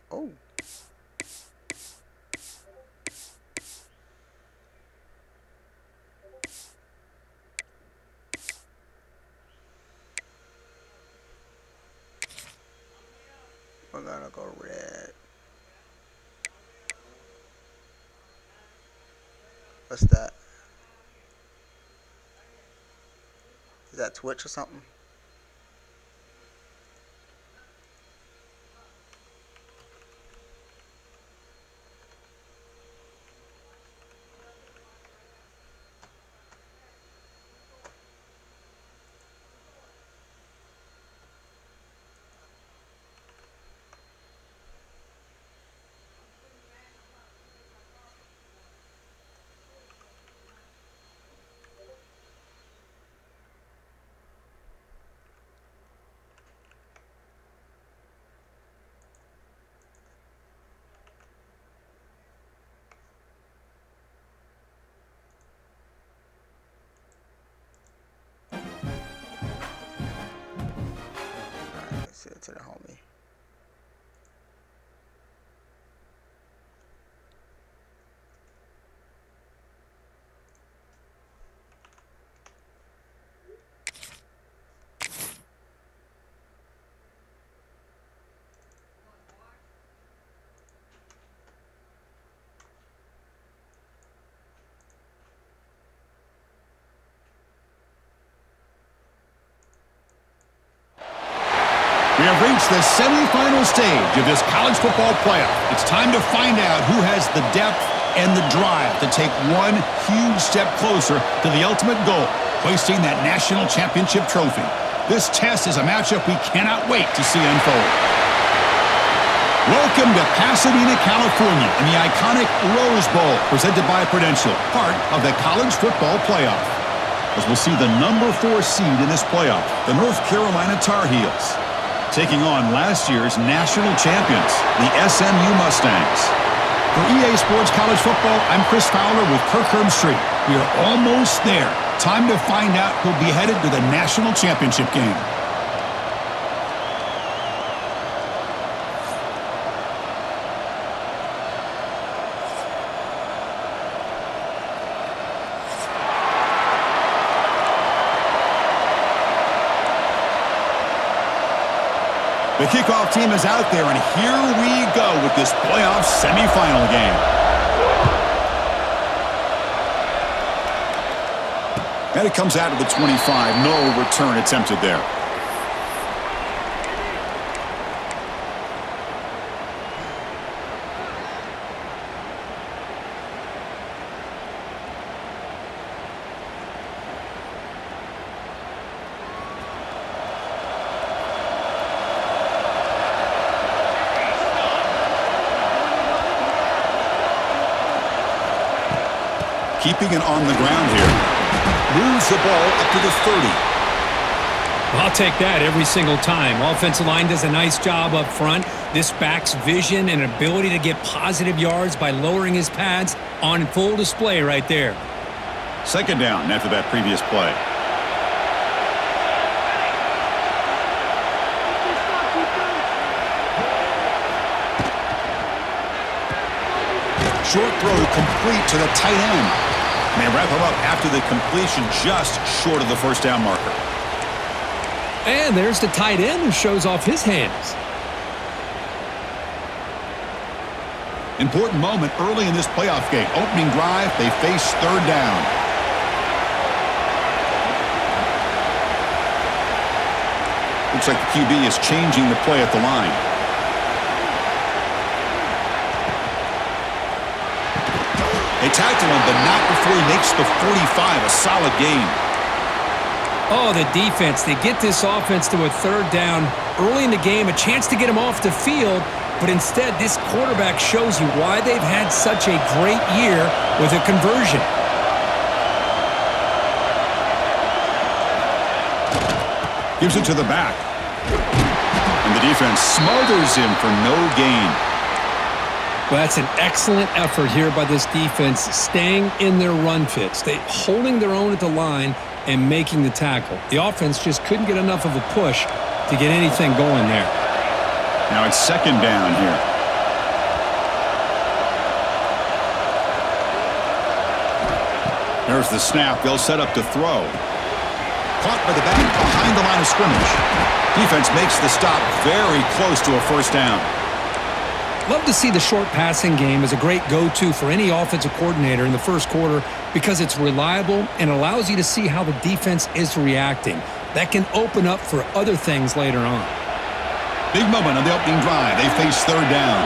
Oh. We're gonna go red. What's that? Is that Twitch or something? Send it to the homie. We have reached the semifinal stage of this college football playoff. It's time to find out who has the depth and the drive to take one huge step closer to the ultimate goal, hoisting that national championship trophy. This test is a matchup we cannot wait to see unfold. Welcome to Pasadena, California, in the iconic Rose Bowl, presented by Prudential, part of the college football playoff. As we'll see the number 4 seed in this playoff, the North Carolina Tar Heels, taking on last year's national champions, the SMU Mustangs. For EA Sports College Football, I'm Chris Fowler with Kirkherm Street. We are almost there. Time to find out who'll be headed to the national championship game. The kickoff team is out there, and here we go with this playoff semifinal game. And it comes out of the 25. No return attempted there. Keeping it on the ground here. Moves the ball up to the 30. I'll take that every single time. Offensive line does a nice job up front. This back's vision and ability to get positive yards by lowering his pads on full display right there. Second down after that previous play. Short throw complete to the tight end. They wrap him up after the completion, just short of the first down marker. And there's the tight end who shows off his hands. Important moment early in this playoff game. Opening drive, they face third down. Looks like the QB is changing the play at the line. They tackle him, but not before he makes the 45, a solid gain. Oh, the defense. They get this offense to a third down early in the game, a chance to get him off the field, but instead this quarterback shows you why they've had such a great year with a conversion. Gives it to the back. And the defense smothers him for no gain. Well, that's an excellent effort here by this defense, staying in their run fits. They holding their own at the line and making the tackle. The offense just couldn't get enough of a push to get anything going there. Now it's second down here. There's the snap. They'll set up to throw. Caught by the back behind the line of scrimmage. Defense makes the stop very close to a first down. Love to see the short passing game as a great go-to for any offensive coordinator in the first quarter because it's reliable and allows you to see how the defense is reacting. That can open up for other things later on. Big moment on the opening drive. They face third down.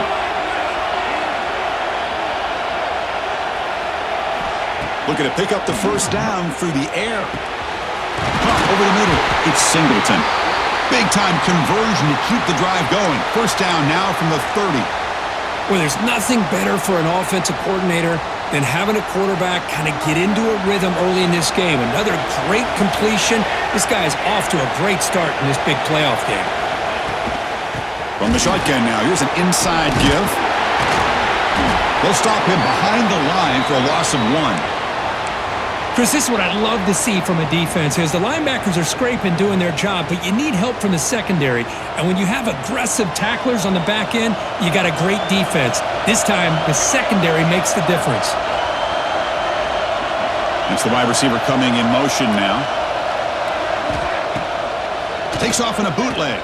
Looking to pick up the first down through the air. Caught over the middle. It's Singleton. Big-time conversion to keep the drive going. First down now from the 30. Well, there's nothing better for an offensive coordinator than having a quarterback kind of get into a rhythm early in this game. Another great completion. This guy is off to a great start in this big playoff game. From the shotgun now, here's an inside give. They'll stop him behind the line for a loss of 1. Chris, this is what I love to see from a defense is the linebackers are scraping, doing their job, but you need help from the secondary. And when you have aggressive tacklers on the back end, you got a great defense. This time, the secondary makes the difference. It's the wide receiver coming in motion now. Takes off in a bootleg.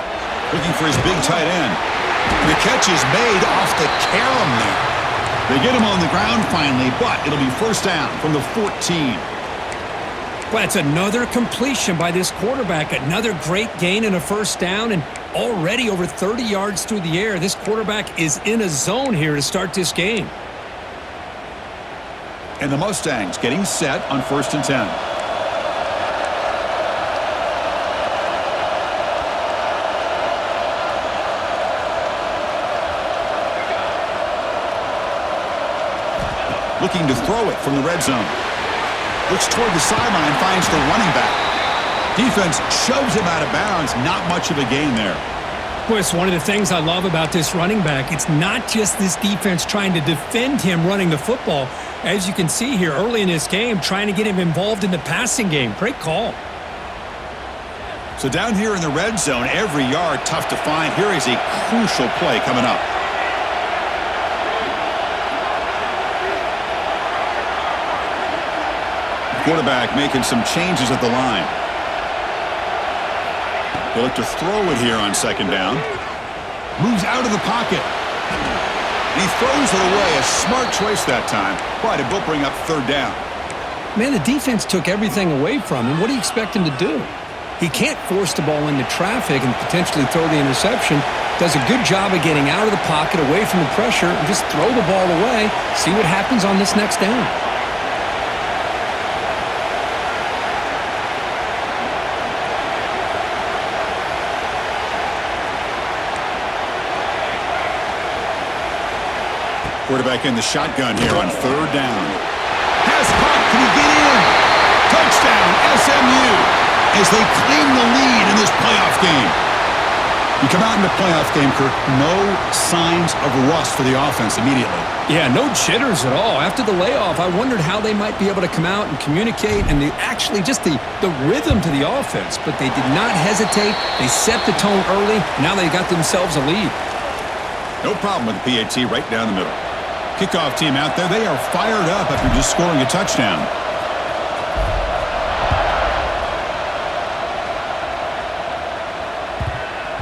Looking for his big tight end. The catch is made off the carom there. They get him on the ground finally, but it'll be first down from the 14. Well, it's another completion by this quarterback. Another great gain in a first down and already over 30 yards through the air. This quarterback is in a zone here to start this game. And the Mustangs getting set on 1st and 10. Looking to throw it from the red zone. Looks toward the sideline, finds the running back. Defense shoves him out of bounds. Not much of a gain there. Well, it's one of the things I love about this running back. It's not just this defense trying to defend him running the football. As you can see here early in this game, trying to get him involved in the passing game. Great call. So down here in the red zone, every yard tough to find. Here is a crucial play coming up. Quarterback making some changes at the line. They look to throw it here on second down. Moves out of the pocket. And he throws it away. A smart choice that time. But it will bring up third down. Man, the defense took everything away from him. What do you expect him to do? He can't force the ball into traffic and potentially throw the interception. Does a good job of getting out of the pocket, away from the pressure, and just throw the ball away. See what happens on this next down. Quarterback in the shotgun here on third down. Has caught. Can he get in? Touchdown, SMU, as they claim the lead in this playoff game. You come out in the playoff game, Kirk, no signs of rust for the offense immediately. Yeah, no jitters at all. After the layoff, I wondered how they might be able to come out and communicate and actually just the rhythm to the offense. But they did not hesitate. They set the tone early. Now they got themselves a lead. No problem with the PAT right down the middle. Kickoff team out there, they are fired up after just scoring a touchdown.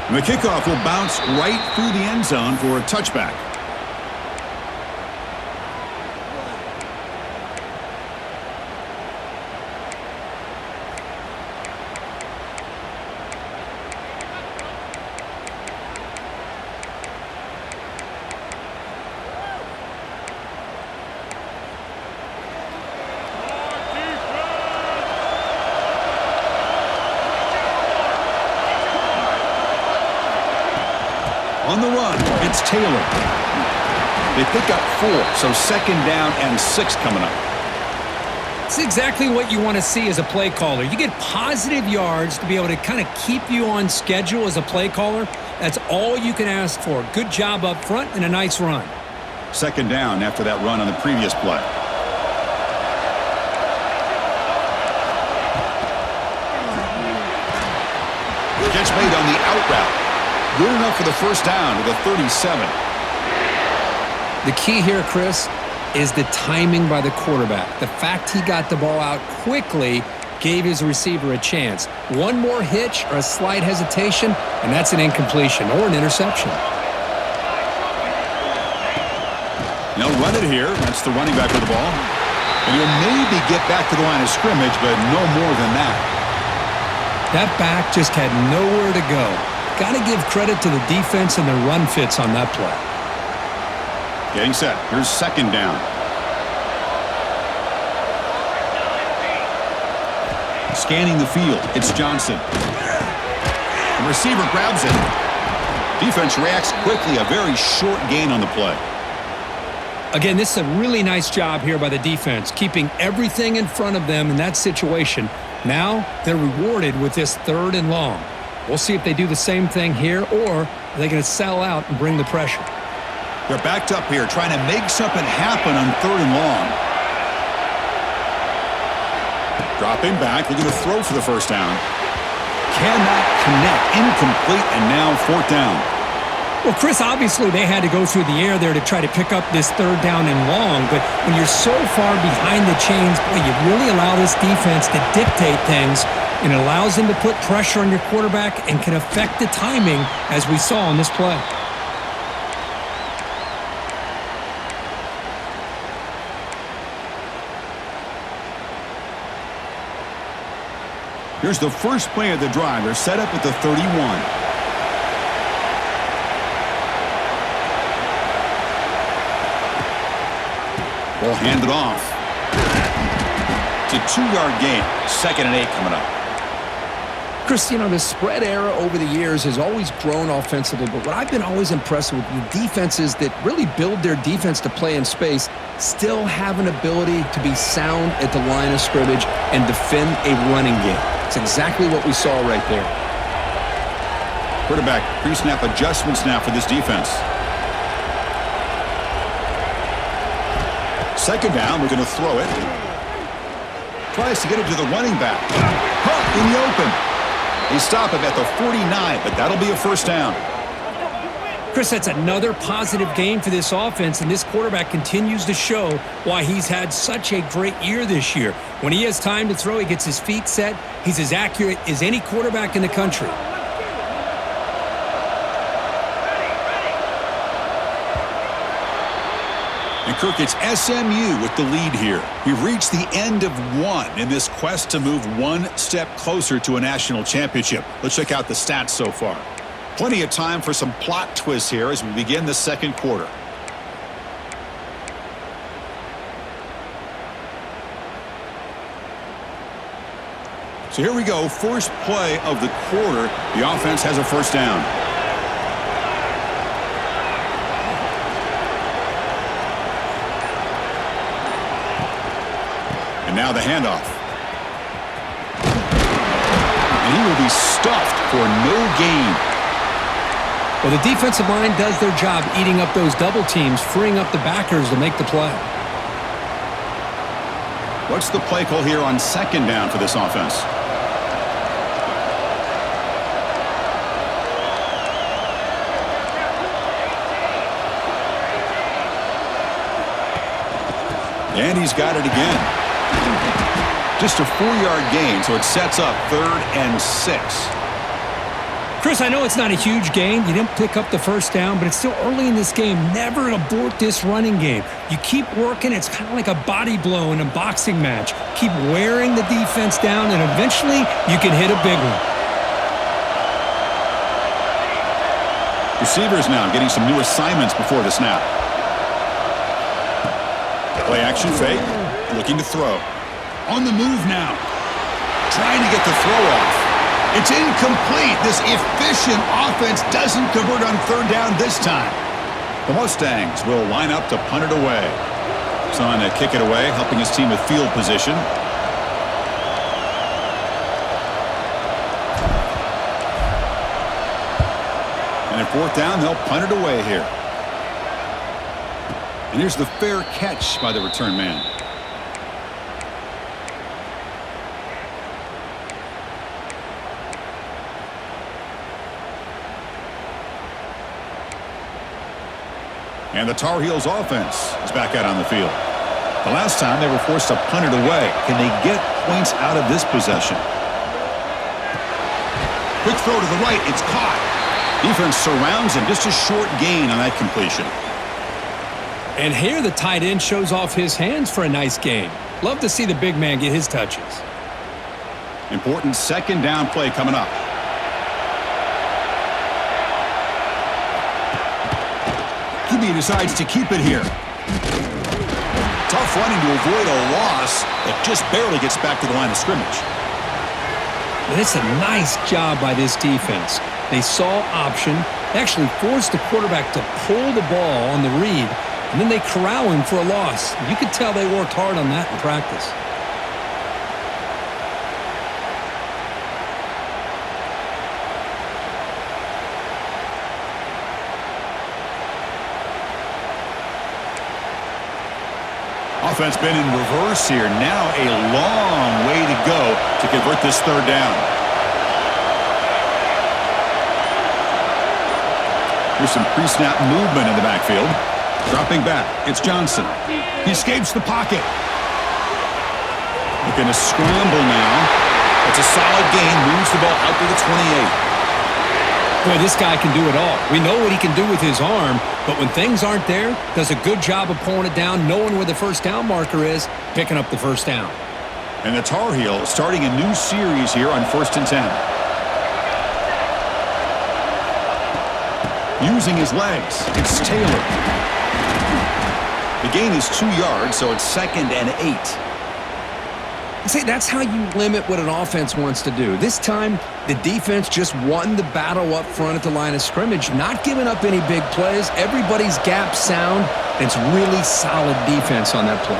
And the kickoff will bounce right through the end zone for a touchback. On the run, it's Taylor. They pick up 4, so second down and 6 coming up. It's exactly what you want to see as a play caller. You get positive yards to be able to kind of keep you on schedule as a play caller. That's all you can ask for. Good job up front and a nice run. Second down after that run on the previous play. Catch made on the out route. Good enough for the first down to the 37. The key here, Chris, is the timing by the quarterback. The fact he got the ball out quickly gave his receiver a chance. One more hitch or a slight hesitation, and that's an incompletion or an interception. They'll run it here. That's the running back with the ball. And he'll maybe get back to the line of scrimmage, but no more than that. That back just had nowhere to go. Got to give credit to the defense and the run fits on that play. Getting set. Here's second down. Scanning the field. It's Johnson. The receiver grabs it. Defense reacts quickly. A very short gain on the play. Again, this is a really nice job here by the defense, keeping everything in front of them in that situation. Now they're rewarded with this 3rd and long. We'll see if they do the same thing here, or are they going to sell out and bring the pressure? They're backed up here, trying to make something happen on 3rd and long. Dropping back, looking to throw for the first down. Cannot connect. Incomplete, and now 4th down. Well, Chris, obviously they had to go through the air there to try to pick up this 3rd down and long, but when you're so far behind the chains, boy, you really allow this defense to dictate things, and it allows them to put pressure on your quarterback and can affect the timing, as we saw on this play. Here's the first play of the drive. They're set up at the 31. Ball handed off. It's a 2-yard gain. 2nd and 8 coming up. Chris, you know, the spread era over the years has always grown offensively, but what I've been always impressed with the defenses that really build their defense to play in space still have an ability to be sound at the line of scrimmage and defend a running game. It's exactly what we saw right there. Quarterback pre-snap adjustments now for this defense. 2nd down, we're going to throw it. Tries to get it to the running back. Caught in the open. They stop him at the 49, but that'll be a first down. Chris, that's another positive game for this offense, and this quarterback continues to show why he's had such a great year this year. When he has time to throw, he gets his feet set. He's as accurate as any quarterback in the country. And Kirk, it's SMU with the lead here. We've reached the end of one in this quest to move one step closer to a national championship. Let's check out the stats so far. Plenty of time for some plot twists here as we begin the 2nd quarter. So here we go. First play of the quarter. The offense has a first down. Now the handoff. And he will be stuffed for no gain. Well, the defensive line does their job eating up those double teams, freeing up the backers to make the play. What's the play call here on 2nd down for this offense? And he's got it again. Just a 4-yard gain, so it sets up 3rd and 6. Chris, I know it's not a huge gain. You didn't pick up the first down, but it's still early in this game. Never abort this running game. You keep working. It's kind of like a body blow in a boxing match. Keep wearing the defense down, and eventually you can hit a big one. Receivers now getting some new assignments before the snap. Play action fake. Looking to throw. On the move now. Trying to get the throw off. It's incomplete. This efficient offense doesn't convert on 3rd down this time. The Mustangs will line up to punt it away. Trying to kick it away, helping his team with field position. And at 4th down, they'll punt it away here. And here's the fair catch by the return man. And the Tar Heels offense is back out on the field. The last time they were forced to punt it away. Can they get points out of this possession? Quick throw to the right. It's caught. Defense surrounds him. Just a short gain on that completion. And here the tight end shows off his hands for a nice gain. Love to see the big man get his touches. Important second down play coming up. QB decides to keep it here. Tough running to avoid a loss, but just barely gets back to the line of scrimmage. And it's a nice job by this defense. They saw option, actually forced the quarterback to pull the ball on the read, and then they corral him for a loss. You could tell they worked hard on that in practice. Offense been in reverse here. Now a long way to go to convert this third down. Here's some pre-snap movement in the backfield. Dropping back, it's Johnson. He escapes the pocket. Looking to scramble now. It's a solid gain. Moves the ball out to the 28. Boy, this guy can do it all. We know what he can do with his arm, but when things aren't there, does a good job of pulling it down, knowing where the first down marker is, picking up the first down. And the Tar Heels starting a new series here on 1st and 10. Using his legs, it's Taylor. The gain is 2 yards, so it's 2nd and 8. See, that's how you limit what an offense wants to do. This time, the defense just won the battle up front at the line of scrimmage, not giving up any big plays. Everybody's gap sound. It's really solid defense on that play.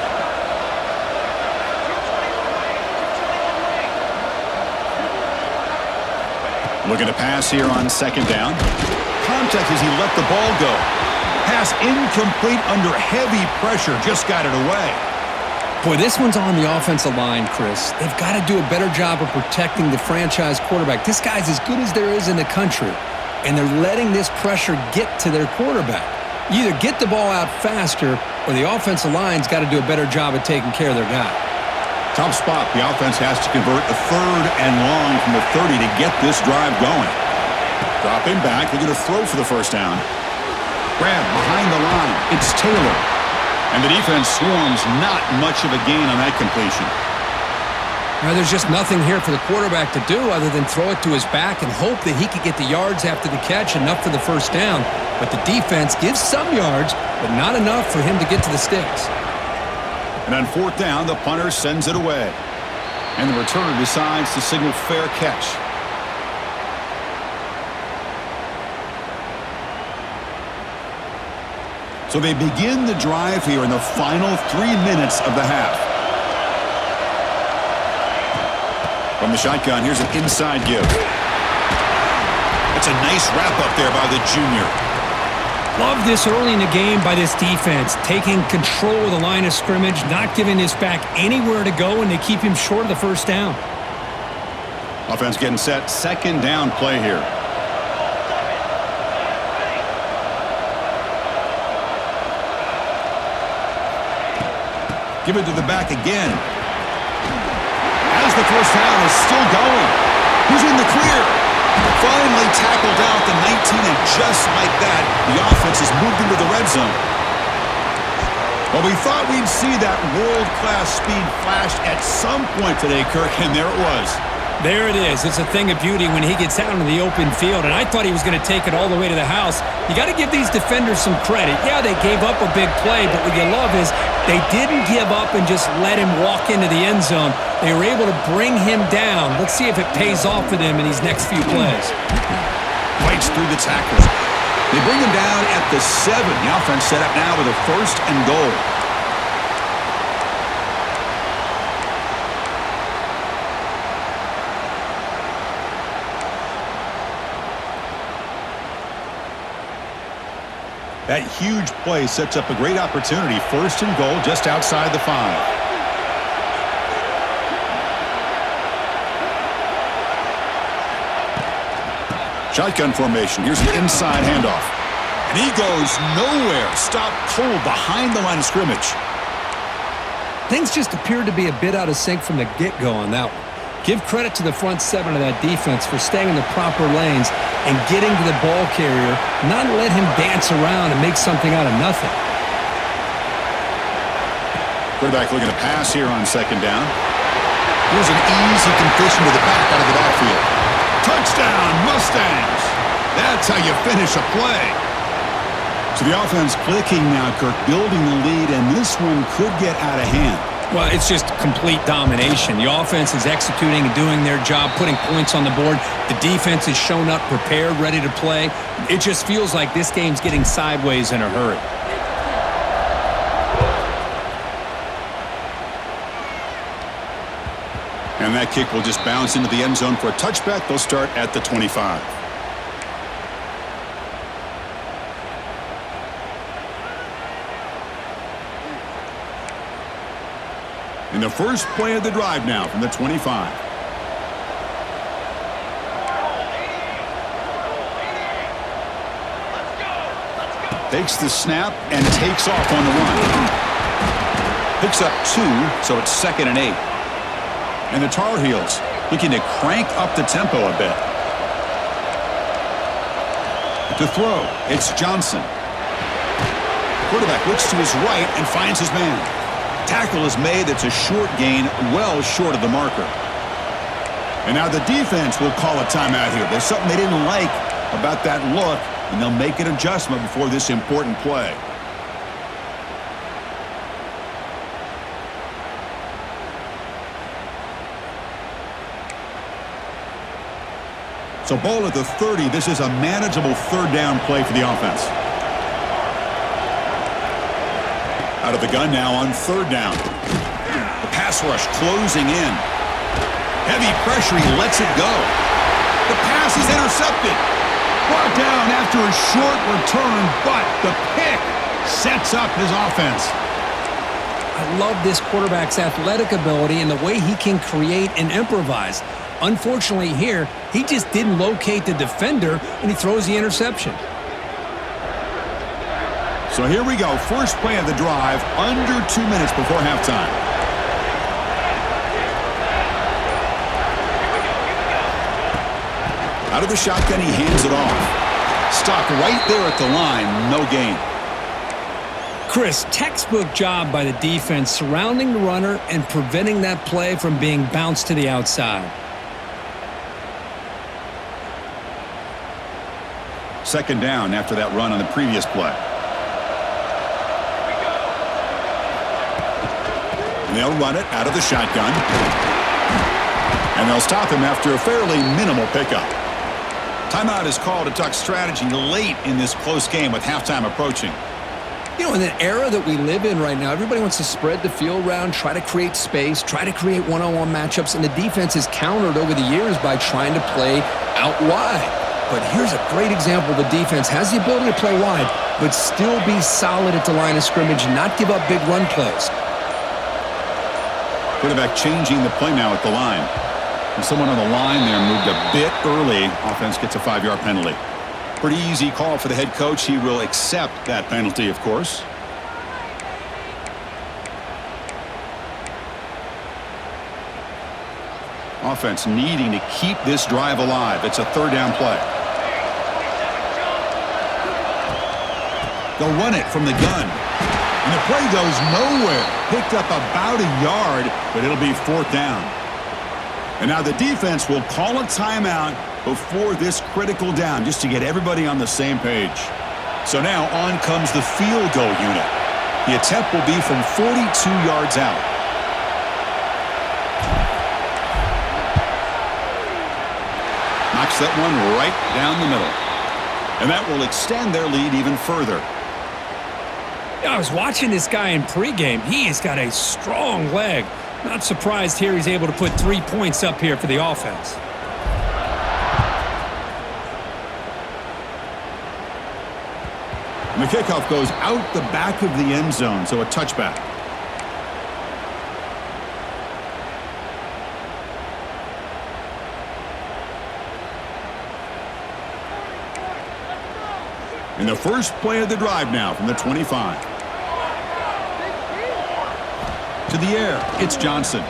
Looking to pass here on 2nd down. Contact as he let the ball go. Pass incomplete under heavy pressure. Just got it away. Boy, this one's on the offensive line, Chris. They've got to do a better job of protecting the franchise quarterback. This guy's as good as there is in the country, and they're letting this pressure get to their quarterback. You either get the ball out faster, or the offensive line's got to do a better job of taking care of their guy. Tough spot. The offense has to convert a 3rd and long from the 30 to get this drive going. Dropping back. They're going to throw for the first down. Grab behind the line. It's Taylor. And the defense swarms. Not much of a gain on that completion. Now, there's just nothing here for the quarterback to do other than throw it to his back and hope that he could get the yards after the catch, enough for the first down. But the defense gives some yards, but not enough for him to get to the sticks. And on 4th down, the punter sends it away. And the returner decides to signal fair catch. So they begin the drive here in the final 3 minutes of the half. From the shotgun, here's an inside give. It's a nice wrap-up there by the junior. Love this early in the game by this defense, taking control of the line of scrimmage, not giving this back anywhere to go, and they keep him short of the first down. Offense getting set. 2nd down play here. Give it to the back again. As the first down is still going. He's in the clear. Finally tackled down at the 19, and just like that, the offense has moved into the red zone. Well, we thought we'd see that world-class speed flash at some point today, Kirk, and there it was. There it is. It's a thing of beauty when he gets out into the open field, and I thought he was going to take it all the way to the house. You got to give these defenders some credit. Yeah, they gave up a big play, but what you love is they didn't give up and just let him walk into the end zone. They were able to bring him down. Let's see if it pays off for them in these next few plays. Fights through the tackles. They bring him down at the 7. The offense set up now with a 1st and goal. That huge play sets up a great opportunity. 1st and goal just outside the 5. Shotgun formation. Here's an inside handoff. And he goes nowhere. Stopped cold behind the line of scrimmage. Things just appeared to be a bit out of sync from the get-go on that one. Give credit to the front seven of that defense for staying in the proper lanes and getting to the ball carrier, not let him dance around and make something out of nothing. Quarterback looking to pass here on second down. Here's an easy completion to the back out of the backfield. Touchdown, Mustangs! That's how you finish a play. So the offense clicking now, Kirk, building the lead, and this one could get out of hand. Well, it's just complete domination. The offense is executing and doing their job, putting points on the board. The defense has shown up prepared, ready to play. It just feels like this game's getting sideways in a hurry. And that kick will just bounce into the end zone for a touchback. They'll start at the 25. In the first play of the drive now from the 25. Takes the snap and takes off on the run. Picks up 2, so it's 2nd and 8. And the Tar Heels looking to crank up the tempo a bit. To throw, it's Johnson. Quarterback looks to his right and finds his man. Tackle is made. It's a short gain, well short of the marker. And now the defense will call a timeout here. There's something they didn't like about that look, and they'll make an adjustment before this important play. So ball at the 30. This is a manageable third down play for the offense. Out of the gun now on third down. The pass rush closing in. Heavy pressure, he lets it go. The pass is intercepted. Brought down after a short return, but the pick sets up his offense. I love this quarterback's athletic ability and the way he can create and improvise. Unfortunately here, he just didn't locate the defender, and he throws the interception. So here we go. First play of the drive, under 2 minutes before halftime. Out of the shotgun, he hands it off. Stopped right there at the line, no gain. Chris, textbook job by the defense surrounding the runner and preventing that play from being bounced to the outside. Second down after that run on the previous play. And they'll run it out of the shotgun. And they'll stop him after a fairly minimal pickup. Timeout is called to talk strategy late in this close game with halftime approaching. You know, in the era that we live in right now, everybody wants to spread the field around, try to create space, try to create one-on-one matchups, and the defense is countered over the years by trying to play out wide. But here's a great example. The defense has the ability to play wide, but still be solid at the line of scrimmage and not give up big run plays. Quarterback changing the play now at the line. And someone on the line there moved a bit early. Offense gets a 5-yard penalty. Pretty easy call for the head coach. He will accept that penalty, of course. Offense needing to keep this drive alive. It's a third down play. They'll run it from the gun. And the play goes nowhere. Picked up about a yard, but it'll be fourth down. And now the defense will call a timeout before this critical down, just to get everybody on the same page. So now on comes the field goal unit. The attempt will be from 42 yards out. Knocks that one right down the middle. And that will extend their lead even further. I was watching this guy in pregame. He has got a strong leg. Not surprised here he's able to put 3 points up here for the offense. And the kickoff goes out the back of the end zone, so a touchback. In the first play of the drive now from the 25. To to the air. It's Johnson.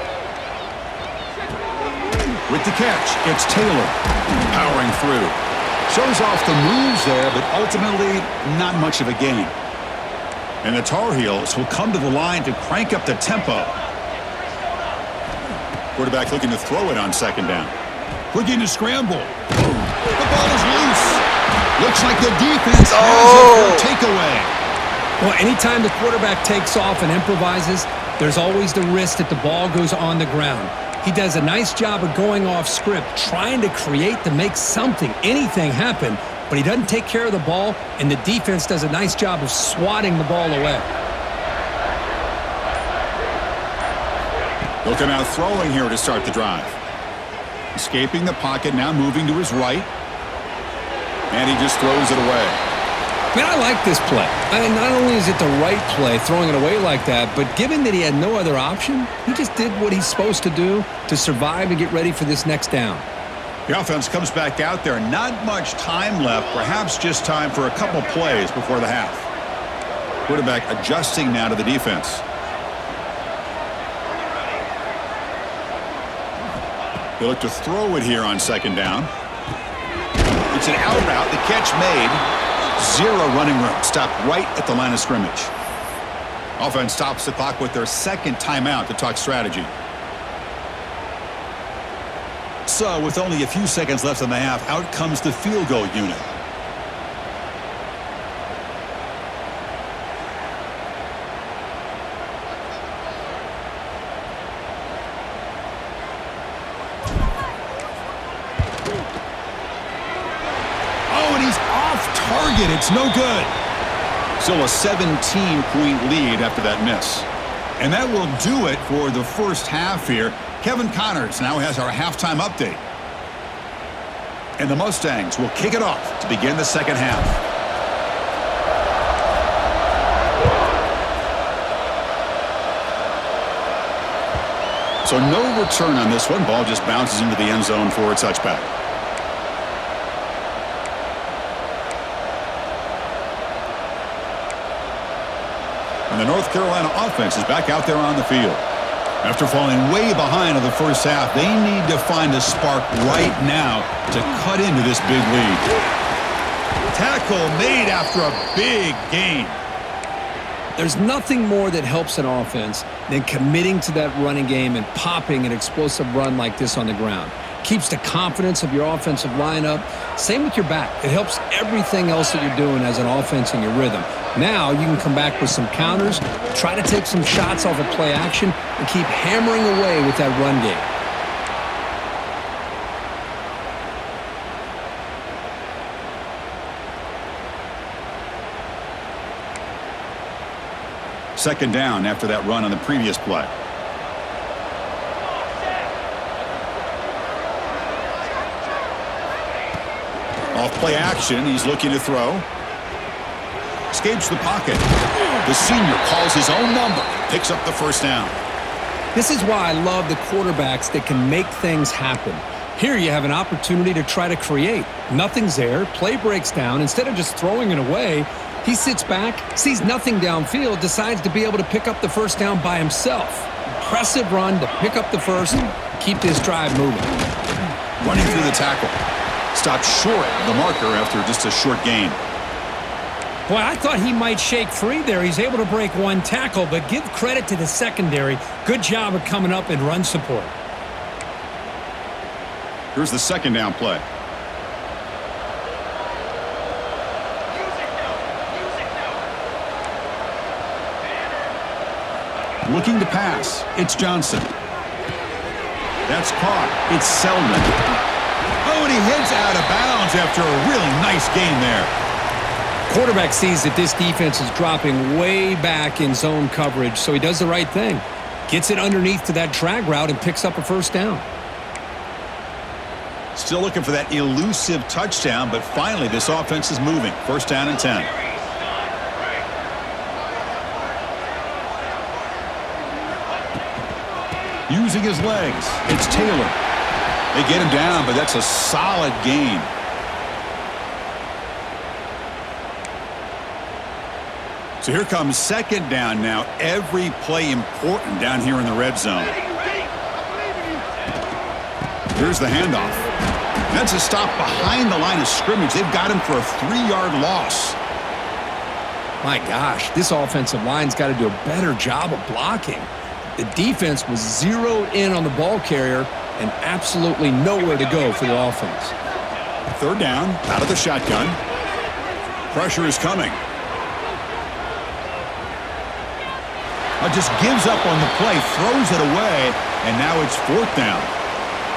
With the catch, it's Taylor. Powering through. Shows off the moves there, but ultimately not much of a gain. And the Tar Heels will come to the line to crank up the tempo. Quarterback looking to throw it on second down. Looking to scramble. The ball is loose. Looks like the defense has it for a takeaway. Well, anytime the quarterback takes off and improvises, there's always the risk that the ball goes on the ground. He does a nice job of going off script, trying to create to make something, anything happen, but he doesn't take care of the ball, and the defense does a nice job of swatting the ball away. Looking out throwing here to start the drive. Escaping the pocket, now moving to his right. And he just throws it away. Man, I like this play. Not only is it the right play, throwing it away like that, but given that he had no other option, he just did what he's supposed to do to survive and get ready for this next down. The offense comes back out there. Not much time left. Perhaps just time for a couple plays before the half. Quarterback adjusting now to the defense. They look to throw it here on second down. It's an out route. The catch made. Zero running room. Stopped right at the line of scrimmage. Offense stops the clock with their second timeout to talk strategy. So, with only a few seconds left in the half, out comes the field goal unit. Target, it's no good. Still a 17-point lead after that miss. And that will do it for the first half here. Kevin Connors now has our halftime update. And the Mustangs will kick it off to begin the second half. So no return on this one. Ball just bounces into the end zone for a touchback. And the North Carolina offense is back out there on the field. After falling way behind in the first half, they need to find a spark right now to cut into this big lead. Tackle made after a big gain. There's nothing more that helps an offense than committing to that running game and popping an explosive run like this on the ground. Keeps the confidence of your offensive lineup. Same with your back. It helps everything else that you're doing as an offense in your rhythm. Now you can come back with some counters, try to take some shots off of play action, and keep hammering away with that run game. Second down after that run on the previous play. Off play action, he's looking to throw. Escapes the pocket. The senior calls his own number, picks up the first down. This is why I love the quarterbacks that can make things happen. Here you have an opportunity to try to create. Nothing's there. Play breaks down. Instead of just throwing it away, he sits back, sees nothing downfield, decides to be able to pick up the first down by himself. Impressive run to pick up the first, keep this drive moving. Running through the tackle. Stopped short of the marker after just a short gain. Boy, I thought he might shake free there. He's able to break one tackle, but give credit to the secondary. Good job of coming up in run support. Here's the second down play. Looking to pass. It's Johnson. That's caught. It's Selman. Oh, and he heads out of bounds after a really nice gain there. Quarterback sees that this defense is dropping way back in zone coverage, so he does the right thing. Gets it underneath to that drag route and picks up a first down. Still looking for that elusive touchdown, but finally this offense is moving. First down and 10. Using his legs, it's Taylor. They get him down, but that's a solid gain. So here comes second down now. Every play important down here in the red zone. Here's the handoff. That's a stop behind the line of scrimmage. They've got him for a 3-yard loss. My gosh, this offensive line's got to do a better job of blocking. The defense was zeroed in on the ball carrier and absolutely nowhere to go for the offense. Third down, out of the shotgun. Pressure is coming. Just gives up on the play, throws it away, and now it's fourth down.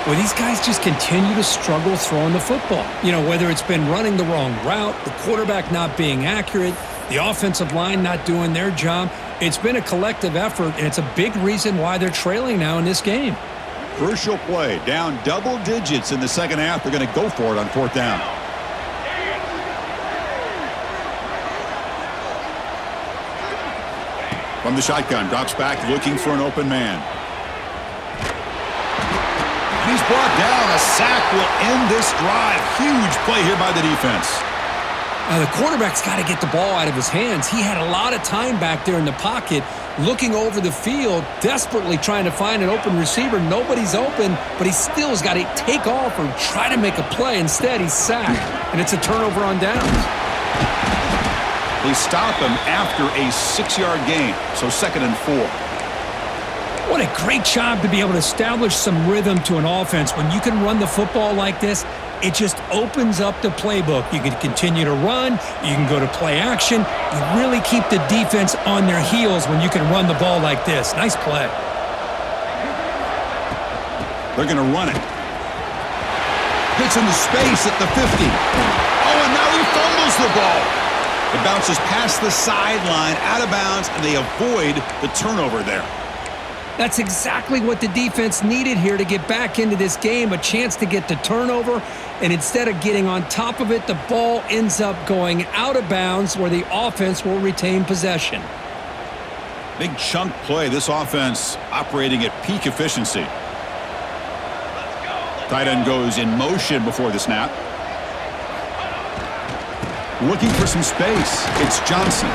Well, these guys just continue to struggle throwing the football. You know, whether it's been running the wrong route, the quarterback not being accurate, the offensive line not doing their job. It's been a collective effort, and it's a big reason why they're trailing now in this game. Crucial play, down double digits in the second half. They're going to go for it on fourth down. From the shotgun, drops back looking for an open man. And he's brought down. A sack will end this drive. Huge play here by the defense. Now, the quarterback's got to get the ball out of his hands. He had a lot of time back there in the pocket, looking over the field, desperately trying to find an open receiver. Nobody's open, but he still has got to take off or try to make a play. Instead, he's sacked, and it's a turnover on downs. They stop him after a 6-yard gain, so second and 4. What a great job to be able to establish some rhythm to an offense. When you can run the football like this, it just opens up the playbook. You can continue to run. You can go to play action. You really keep the defense on their heels when you can run the ball like this. Nice play. They're going to run it. Gets into space at the 50. Oh, and now he fumbles the ball. It bounces past the sideline, out of bounds, and they avoid the turnover there. That's exactly what the defense needed here to get back into this game, a chance to get the turnover, and instead of getting on top of it, the ball ends up going out of bounds where the offense will retain possession. Big chunk play. This offense operating at peak efficiency. Tight end goes in motion before the snap. Looking for some space. It's Johnson.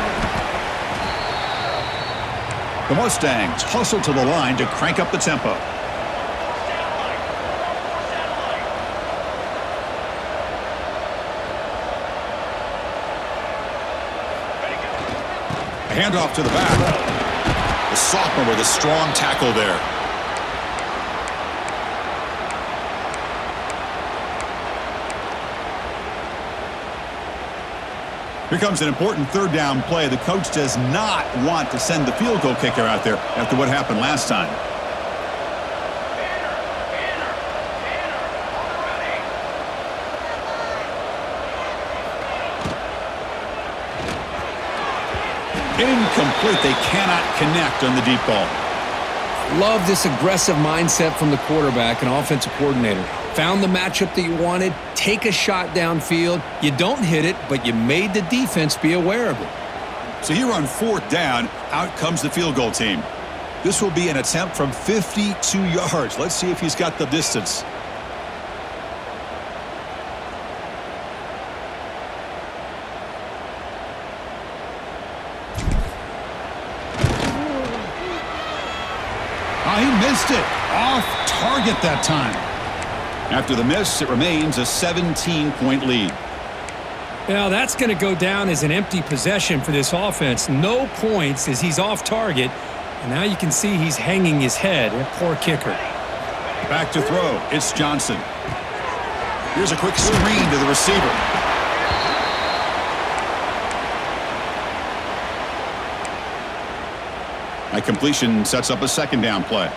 The Mustangs hustle to the line to crank up the tempo. A handoff to the back. The sophomore with a strong tackle there. Here comes an important third down play. The coach does not want to send the field goal kicker out there after what happened last time. Incomplete. They cannot connect on the deep ball. Love this aggressive mindset from the quarterback and offensive coordinator. Found the matchup that you wanted, take a shot downfield. You don't hit it, but you made the defense be aware of it. So here on fourth down, out comes the field goal team. This will be an attempt from 52 yards. Let's see if he's got the distance. Oh, he missed it. Off target that time. After the miss, it remains a 17-point lead. Now, that's going to go down as an empty possession for this offense. No points as he's off target. And now you can see he's hanging his head. Poor kicker. Back to throw. It's Johnson. Here's a quick screen to the receiver. That completion sets up a second down play.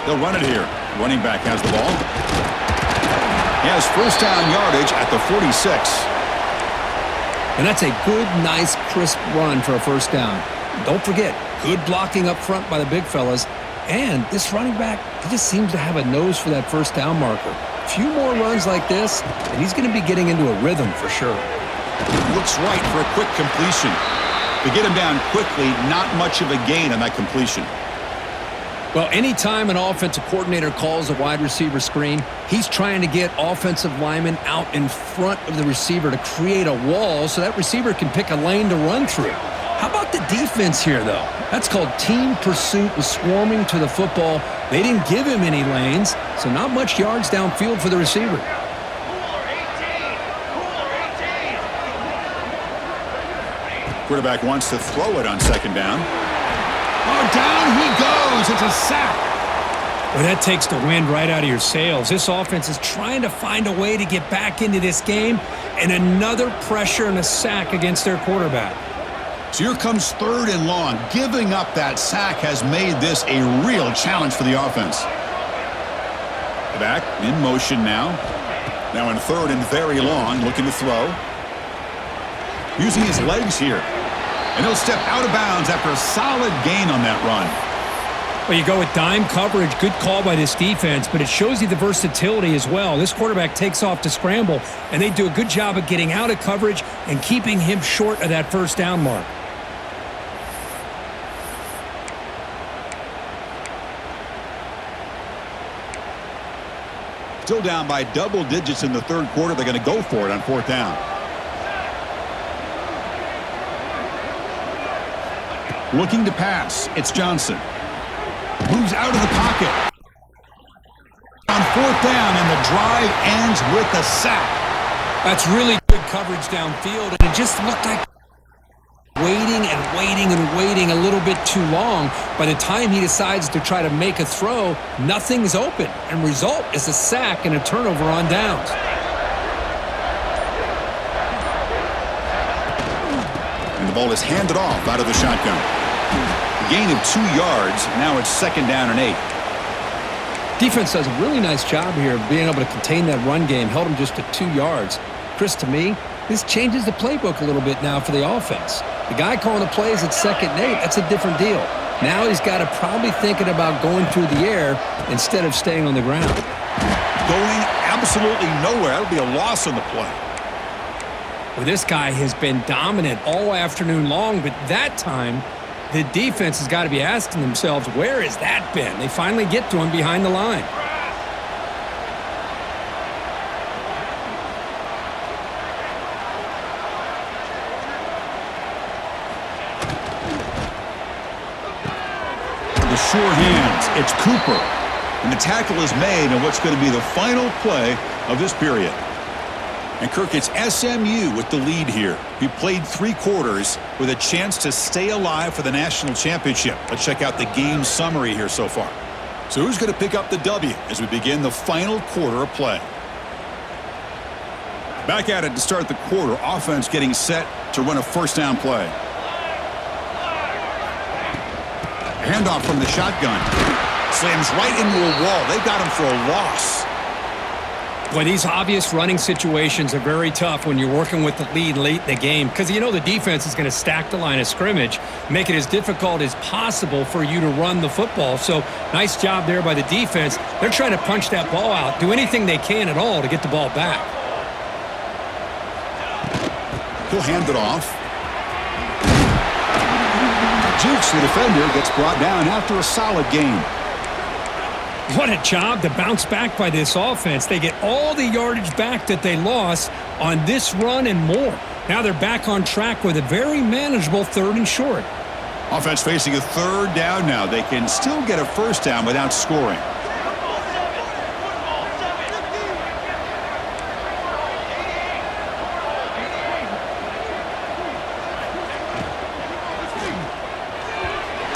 They'll run it here. Running back has the ball. He has first down yardage at the 46. And that's a good, nice, crisp run for a first down. Don't forget, good blocking up front by the big fellas. And this running back, he just seems to have a nose for that first down marker. A few more runs like this, and he's going to be getting into a rhythm for sure. Looks right for a quick completion. To get him down quickly, not much of a gain on that completion. Well, anytime an offensive coordinator calls a wide receiver screen, he's trying to get offensive linemen out in front of the receiver to create a wall so that receiver can pick a lane to run through. How about the defense here, though? That's called team pursuit and swarming to the football. They didn't give him any lanes, so not much yards downfield for the receiver. Quarterback wants to throw it on second down. Oh, down he goes. It's a sack. Well, that takes the wind right out of your sails. This offense is trying to find a way to get back into this game, and another pressure and a sack against their quarterback. So here comes 3rd and long. Giving up that sack has made this a real challenge for the offense. The back in motion now. Now in 3rd and very long, looking to throw. Using his legs here. And he'll step out of bounds after a solid gain on that run. Well, you go with dime coverage. Good call by this defense, but it shows you the versatility as well. This quarterback takes off to scramble, and they do a good job of getting out of coverage and keeping him short of that first down mark. Still down by double digits in the 3rd quarter. They're going to go for it on 4th down. Looking to pass. It's Johnson. Moves out of the pocket. On 4th down, and the drive ends with a sack. That's really good coverage downfield, and it just looked like waiting and waiting and waiting a little bit too long. By the time he decides to try to make a throw, nothing's open, and result is a sack and a turnover on downs. And the ball is handed off out of the shotgun. A gain of 2 yards. Now it's 2nd down and 8. Defense does a really nice job here of being able to contain that run game. Held him just to 2 yards. Chris, to me, this changes the playbook a little bit now for the offense. The guy calling the plays at 2nd and 8, that's a different deal. Now he's got to probably thinking about going through the air instead of staying on the ground. Going absolutely nowhere. That'll be a loss on the play. Well, this guy has been dominant all afternoon long, but that time, the defense has got to be asking themselves, where has that been? They finally get to him behind the line. The sure hands. It's Cooper. And the tackle is made on what's going to be the final play of this period. And Kirk, it's SMU with the lead here. He played 3 quarters with a chance to stay alive for the national championship. Let's check out the game summary here so far. So who's going to pick up the W as we begin the final quarter of play? Back at it to start the quarter. Offense getting set to run a 1st down play. Handoff from the shotgun. Slams right into a wall. They got him for a loss. Boy, these obvious running situations are very tough when you're working with the lead late in the game because you know the defense is going to stack the line of scrimmage, make it as difficult as possible for you to run the football. So nice job there by the defense. They're trying to punch that ball out, do anything they can at all to get the ball back. He'll hand it off. Jukes, the defender, gets brought down after a solid game. What a job to bounce back by this offense. They get all the yardage back that they lost on this run and more. Now they're back on track with a very manageable 3rd and short. Offense facing a 3rd down now. They can still get a 1st down without scoring.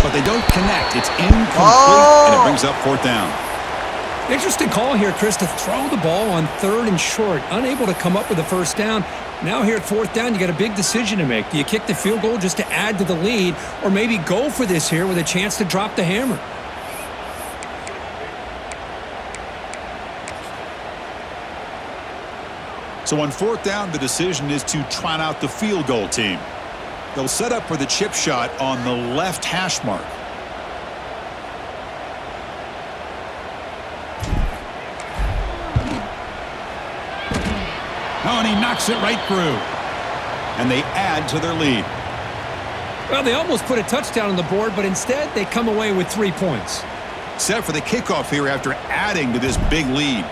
But they don't connect. It's incomplete, and it brings up 4th down. Interesting call here, Chris, to throw the ball on 3rd and short. Unable to come up with a 1st down. Now here at 4th down, you got a big decision to make. Do you kick the field goal just to add to the lead, or maybe go for this here with a chance to drop the hammer? So on 4th down, the decision is to trot out the field goal team. They'll set up for the chip shot on the left hash mark. Oh, and he knocks it right through. And they add to their lead. Well, they almost put a touchdown on the board, but instead they come away with 3 points. Set for the kickoff here after adding to this big lead.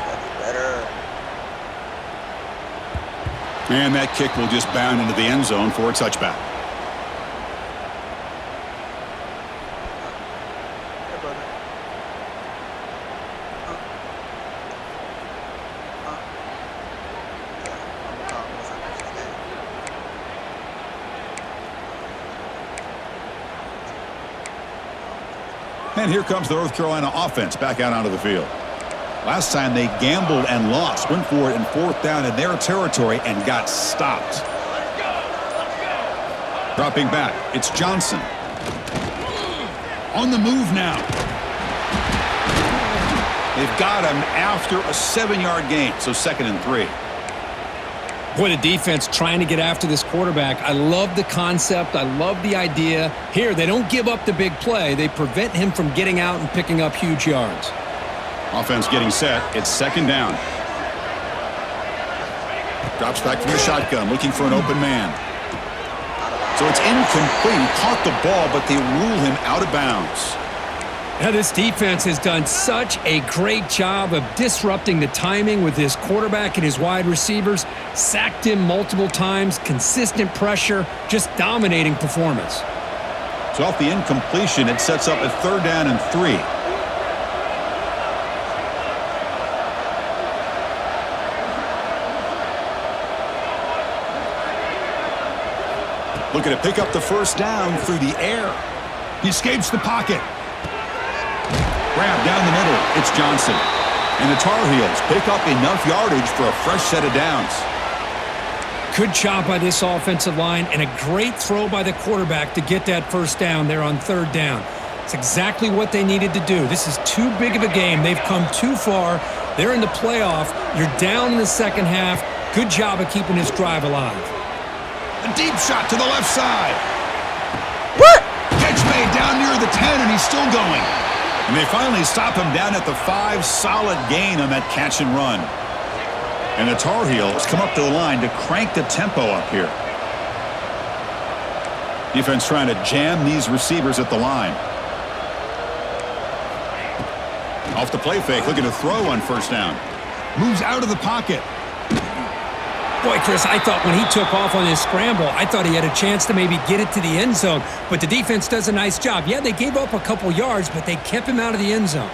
That's better. And that kick will just bound into the end zone for a touchback. Hey, brother. Yeah, I'm talking with something just there. And here comes the North Carolina offense back out onto the field. Last time they gambled and lost, went for it in 4th down in their territory and got stopped. Dropping back, it's Johnson. On the move now. They've got him after a 7-yard gain, so 2nd and 3. What a defense trying to get after this quarterback. I love the concept. I love the idea. Here, they don't give up the big play. They prevent him from getting out and picking up huge yards. Offense getting set. It's 2nd down. Drops back from the shotgun, looking for an open man. So it's incomplete. He caught the ball, but they rule him out of bounds. Now, this defense has done such a great job of disrupting the timing with his quarterback and his wide receivers. Sacked him multiple times, consistent pressure, just dominating performance. So off the incompletion, it sets up a 3rd down and 3. Looking to pick up the 1st down through the air. He escapes the pocket. Grab down the middle. It's Johnson. And the Tar Heels pick up enough yardage for a fresh set of downs. Good job by this offensive line and a great throw by the quarterback to get that 1st down there on 3rd down. It's exactly what they needed to do. This is too big of a game. They've come too far. They're in the playoff. You're down in the 2nd half. Good job of keeping this drive alive. A deep shot to the left side. What? Catch made down near the 10, and he's still going. And they finally stop him down at the 5. Solid gain on that catch and run. And the Tar Heels come up to the line to crank the tempo up here. Defense trying to jam these receivers at the line. Off the play fake, looking to throw on 1st down. Moves out of the pocket. Boy, Chris, I thought when he took off on his scramble, I thought he had a chance to maybe get it to the end zone. But the defense does a nice job. Yeah, they gave up a couple yards, but they kept him out of the end zone.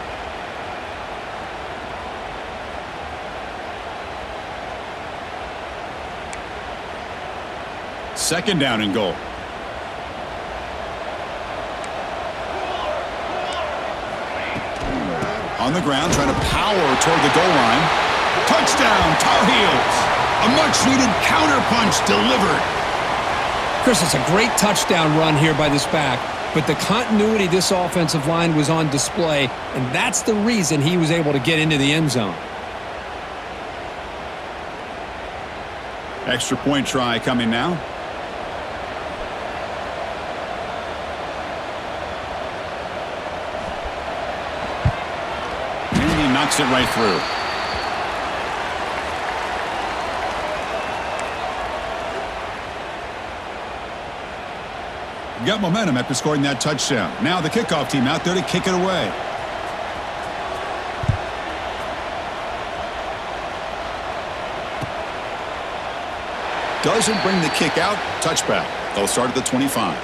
Second down and goal. On the ground, trying to power toward the goal line. Touchdown, Tar Heels! A much-needed counterpunch delivered. Chris, it's a great touchdown run here by this back, but the continuity of this offensive line was on display, and that's the reason he was able to get into the end zone. Extra point try coming now. And he knocks it right through. Got momentum after scoring that touchdown. Now the kickoff team out there to kick it away. Doesn't bring the kick out. Touchback. They'll start at the 25.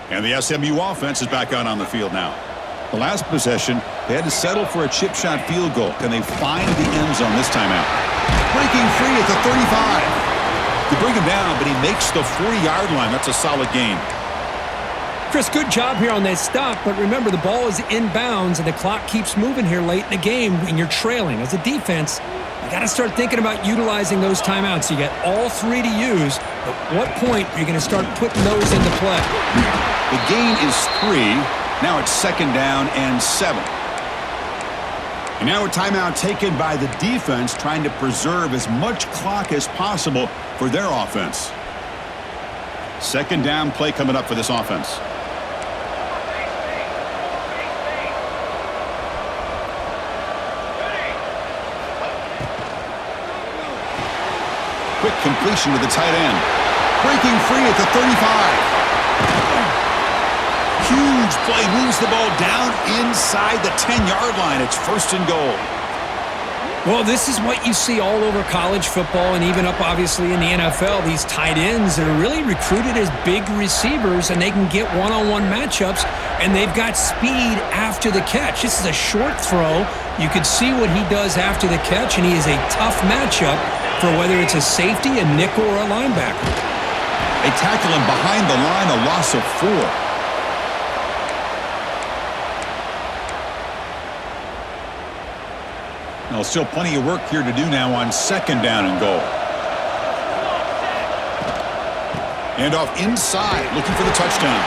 And the SMU offense is back out on the field now. The last possession, they had to settle for a chip shot field goal. Can they find the end zone this time out? Breaking free at the 35. They bring him down, but he makes the 40-yard line. That's a solid gain. Chris, good job here on that stop, but remember, the ball is inbounds, and the clock keeps moving here late in the game when you're trailing. As a defense, you got to start thinking about utilizing those timeouts. You got all 3 to use, but what point are you going to start putting those into play? The gain is 3. Now it's 2nd down and 7. And now a timeout taken by the defense, trying to preserve as much clock as possible for their offense. 2nd down play coming up for this offense. quick completion to the tight end. Breaking free at the 35. Huge play, moves the ball down inside the 10-yard line. It's 1st and goal. Well, this is what you see all over college football and even up, obviously, in the NFL. These tight ends that are really recruited as big receivers, and they can get one-on-one matchups, and they've got speed after the catch. This is a short throw. You can see what he does after the catch, and he is a tough matchup for whether it's a safety, a nickel, or a linebacker. They tackle him behind the line, a loss of 4. Now, still plenty of work here to do now on 2nd down and goal. And off inside, looking for the touchdown.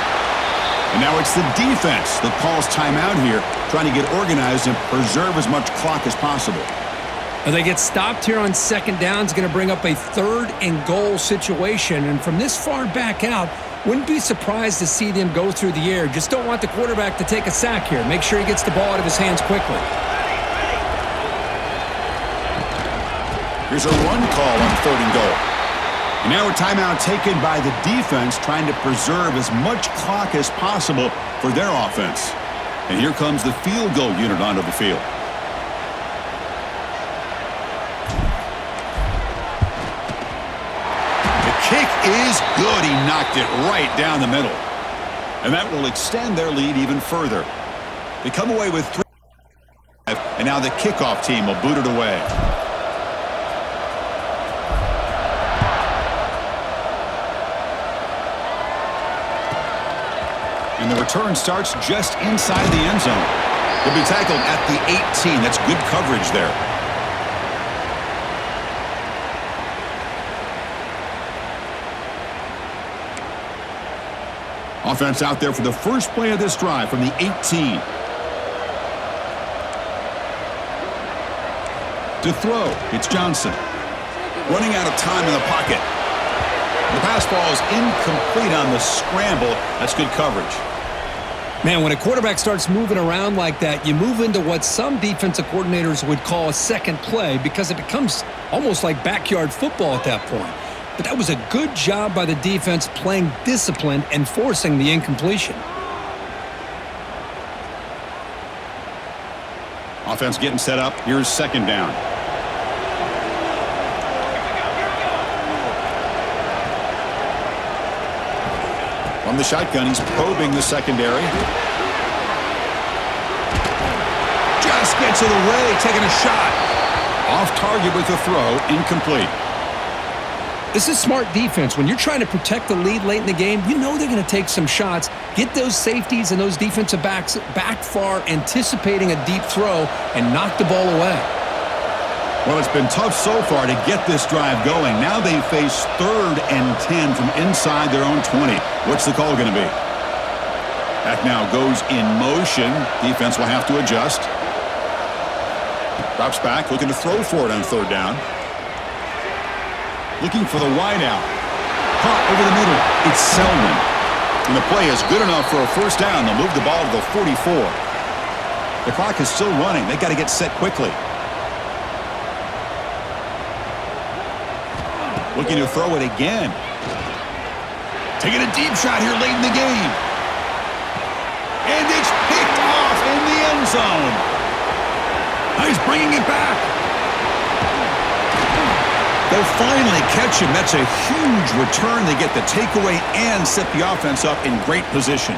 And now it's the defense that calls timeout here, trying to get organized and preserve as much clock as possible. They get stopped here on 2nd down. It's going to bring up a 3rd and goal situation. And from this far back out, wouldn't be surprised to see them go through the air. Just don't want the quarterback to take a sack here. Make sure he gets the ball out of his hands quickly. Here's a run call on 3rd and goal. And now a timeout taken by the defense, trying to preserve as much clock as possible for their offense. And here comes the field goal unit onto the field. The kick is good. He knocked it right down the middle. And that will extend their lead even further. They come away with 3, and now the kickoff team will boot it away. And the return starts just inside the end zone. He'll be tackled at the 18. That's good coverage there. Offense out there for the first play of this drive from the 18. To throw, it's Johnson. Running out of time in the pocket. The pass ball is incomplete on the scramble. That's good coverage. Man, when a quarterback starts moving around like that, you move into what some defensive coordinators would call a second play because it becomes almost like backyard football at that point. But that was a good job by the defense playing discipline and forcing the incompletion. Offense getting set up. Here's 2nd down. From the shotgun, he's probing the secondary. Just gets it away, taking a shot. Off target with the throw, incomplete. This is smart defense. When you're trying to protect the lead late in the game, you know they're going to take some shots, get those safeties and those defensive backs back far, anticipating a deep throw, and knock the ball away. Well, it's been tough so far to get this drive going. Now they face 3rd and 10 from inside their own 20. What's the call going to be? That now goes in motion. Defense will have to adjust. Drops back, looking to throw for it on 3rd down. Looking for the wide out. Caught over the middle. It's Selman. And the play is good enough for a 1st down. They'll move the ball to the 44. The clock is still running. They've got to get set quickly. Looking to throw it again. Taking a deep shot here late in the game. And it's picked off in the end zone. Now he's bringing it back. They'll finally catch him. That's a huge return. They get the takeaway and set the offense up in great position.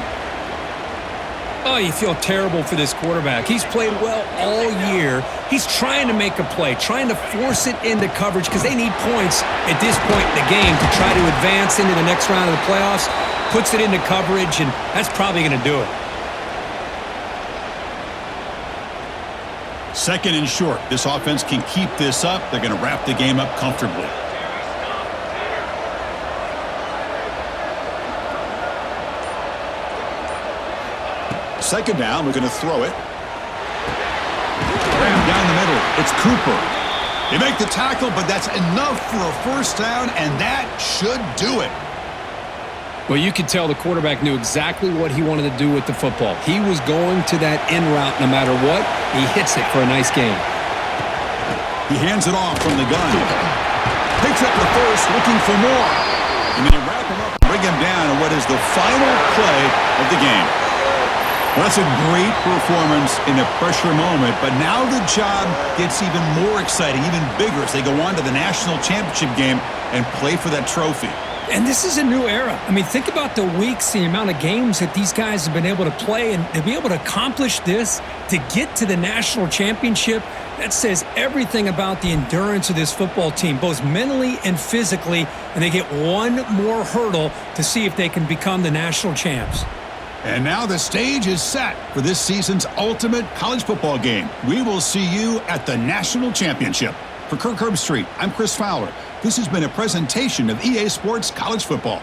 Oh, you feel terrible for this quarterback. He's played well all year. He's trying to make a play, trying to force it into coverage because they need points at this point in the game to try to advance into the next round of the playoffs. Puts it into coverage, and that's probably going to do it. 2nd and short. This offense can keep this up. They're going to wrap the game up comfortably. Second down, we're going to throw it. Down the middle, it's Cooper. They make the tackle, but that's enough for a 1st down, and that should do it. Well, you could tell the quarterback knew exactly what he wanted to do with the football. He was going to that in route no matter what. He hits it for a nice gain. He hands it off from the gun. Picks up the first, looking for more. And they wrap him up and bring him down in what is the final play of the game. Well, that's a great performance in a pressure moment, but now the job gets even more exciting, even bigger as they go on to the national championship game and play for that trophy. And this is a new era. I mean, think about the weeks, the amount of games that these guys have been able to play, and to be able to accomplish this, to get to the national championship, that says everything about the endurance of this football team, both mentally and physically, and they get one more hurdle to see if they can become the national champs. And now the stage is set for this season's ultimate college football game. We will see you at the national championship. For Kirk Herbstreit, I'm Chris Fowler. This has been a presentation of EA Sports College Football.